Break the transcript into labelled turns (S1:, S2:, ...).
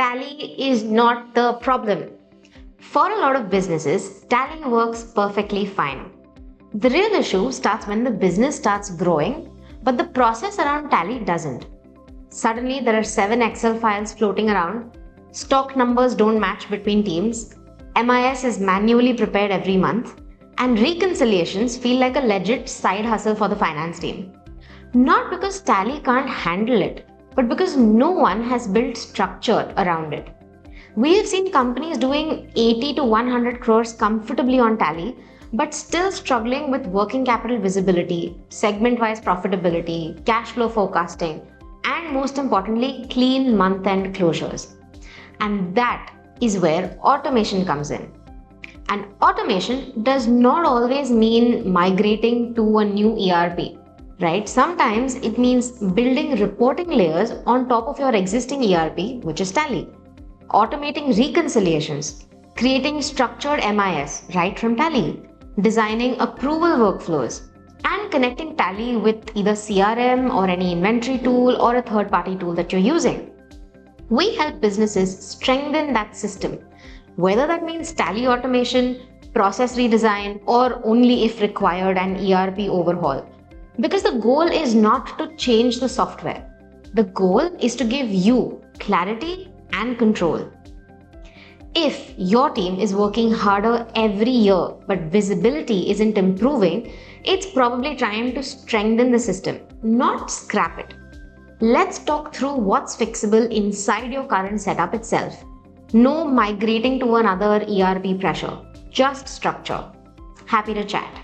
S1: Tally is not the problem. For a lot of businesses, Tally works perfectly fine. The real issue starts when the business starts growing, but the process around Tally doesn't. Suddenly, there are 7 Excel files floating around, stock numbers don't match between teams, MIS is manually prepared every month, and reconciliations feel like a legit side hustle for the finance team. Not because Tally can't handle it, but because no one has built structure around it. We have seen companies doing 80 to 100 crores comfortably on Tally, but still struggling with working capital visibility, segment-wise profitability, cash flow forecasting, and most importantly, clean month-end closures. And that is where automation comes in. And automation does not always mean migrating to a new ERP, right? Sometimes it means building reporting layers on top of your existing ERP, which is Tally, automating reconciliations, creating structured MIS right from Tally, designing approval workflows, and connecting Tally with either CRM or any inventory tool or a third-party tool that you're using. We help businesses strengthen that system, whether that means Tally automation, process redesign, or only if required an ERP overhaul. Because the goal is not to change the software. The goal is to give you clarity and control. If your team is working harder every year but visibility isn't improving, it's probably trying to strengthen the system, not scrap it. Let's talk through what's fixable inside your current setup itself. No migrating to another ERP pressure, just structure. Happy to chat.